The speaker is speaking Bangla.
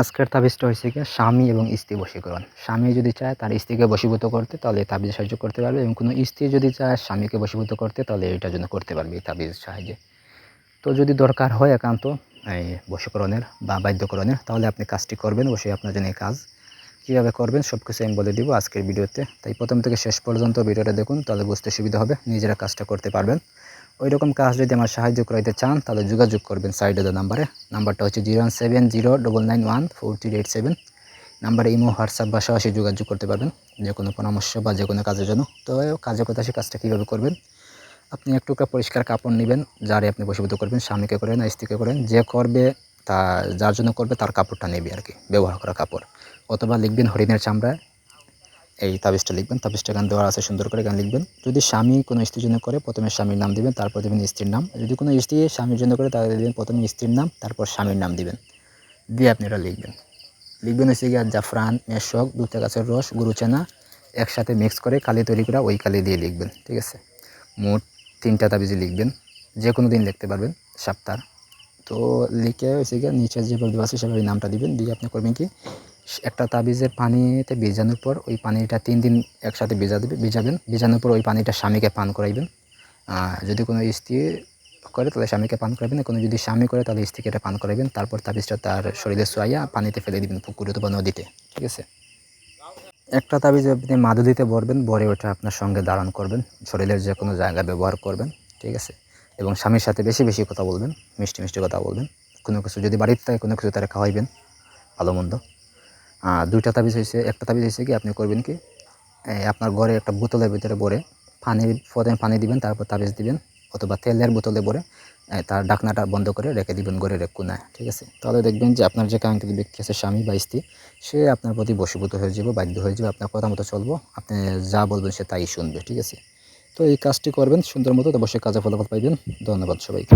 আজকের তাবিজটা হয়েছে গিয়ে স্বামী এবং স্ত্রী বশীকরণ। স্বামী যদি চায় তার স্ত্রীকে বশীভূত করতে তাহলে এই তাবিজে সাহায্য করতে পারবে, এবং কোনো স্ত্রী যদি চায় স্বামীকে বশীভূত করতে তাহলে এটার জন্য করতে পারবে এই তাবিজের সাহায্যে। তো যদি দরকার হয় একান্ত এই বশীকরণের বা বাধ্যকরণের, তাহলে আপনি কাজটি করবেন। অবশ্যই আপনার জন্য এই কাজ কীভাবে করবেন সব কিছু আমি বলে দিব আজকের ভিডিওতে। তাই প্রথম থেকে শেষ পর্যন্ত ভিডিওটা দেখুন, তাহলে বুঝতে সুবিধা হবে, নিজেরা কাজটা করতে পারবেন। ওই রকম কাজ যদি আমার সাহায্য করাইতে চান তাহলে যোগাযোগ করবেন সাইডে দেওয়া নাম্বারে। নাম্বারটা হচ্ছে 01709914387। নাম্বারে ইমো, হোয়াটসঅ্যাপ বা সরাসরি যোগাযোগ করতে পারবেন যে কোনো পরামর্শ বা যে কোনো কাজের জন্য। তো কাজের কথা, সে কাজটা কীভাবে করবেন, আপনি এক টুকরা পরিষ্কার কাপড় নেবেন, যারে আপনি বশীভূত করবেন, স্বামীকে করেন না স্ত্রীকে করেন, যে করবে তা যার জন্য করবে তার কাপড়টা নেবে আর কি, ব্যবহার করা কাপড়। অথবা লিখবেন হরিণের চামড়ায় এই তাবিজটা লিখবেন। তাবিজটা গান দেওয়া আছে, সুন্দর করে গান লিখবেন। যদি স্বামী কোনো স্ত্রীর জন্য করে প্রথমে স্বামীর নাম দিবেন, তারপর দেবেন স্ত্রীর নাম। যদি কোনো স্ত্রী স্বামীর জন্য করে তাহলে দেবেন প্রথমে স্ত্রীর নাম, তারপর স্বামীর নাম দিবেন, দিয়ে আপনি এটা লিখবেন হচ্ছে গিয়ে জাফরান, মেশক, দুধা গাছের রস, গুরুচেনা একসাথে মিক্স করে কালি তৈরি করা, ওই কালি দিয়ে লিখবেন। ঠিক আছে, মোট 3টা তাবিজে লিখবেন, যে কোনো দিন লিখতে পারবেন সপ্তাহ। তো লিখে হচ্ছে গিয়ে নিচে যেভাবে আছে সেভাবে নামটা দিবেন, দিয়ে আপনি করবেন কি, একটা তাবিজের পানিতে ভিজানোর পর ওই পানিটা 3 দিন একসাথে ভিজাবেন। ভিজানোর পর ওই পানিটা স্বামীকে পান করাইবেন। যদি কোনো স্ত্রী করে তাহলে স্বামীকে পান করাবেন, কোনো যদি স্বামী করে তাহলে স্ত্রীকে এটা পান করাবেন। তারপর তাবিজটা তার শরীরে ছোঁয়াইয়া পানিতে ফেলে দিবেন, পুকুরে অথবা নদীতে। ঠিক আছে, একটা তাবিজ আপনি মাদুলিতে ভরবেন, ভরে ওটা আপনার সঙ্গে ধারণ করবেন, শরীরের যে কোনো জায়গায় ব্যবহার করবেন। ঠিক আছে, এবং স্বামীর সাথে বেশি বেশি কথা বলবেন, মিষ্টি মিষ্টি কথা বলবেন। কোনো কিছু যদি বাড়িতে থাকে কোনো কিছু তারা খাওয়াইবেন, ভালো মন্দ। 2টা তাবিজ হয়েছে। একটা তাবিজ হয়েছে কি, আপনি করবেন কি, আপনার ঘরে একটা বোতলের ভিতরে ভরে প্রথমে পানি দিবেন, তারপর তাবিজ দিবেন, অথবা তেলের বোতলে ভরে তার ঢাকনাটা বন্ধ করে রেখে দিবেন ঘরের এক কোনায়। ঠিক আছে, তাহলে দেখবেন যে আপনার যে কাঙ্ক্ষিত ব্যক্তি আছে, স্বামী বা স্ত্রী, সে আপনার প্রতি বশীভূত হয়ে যাবে, বাধ্য হয়ে যাবে, আপনার কথা মতো চলবো, আপনি যা বলবেন সে তাই শুনবে। ঠিক আছে, তো এই কাজটি করবেন সুন্দর মতো, অবশ্যই কাজে ফলাফল পাইবেন। ধন্যবাদ সবাইকে।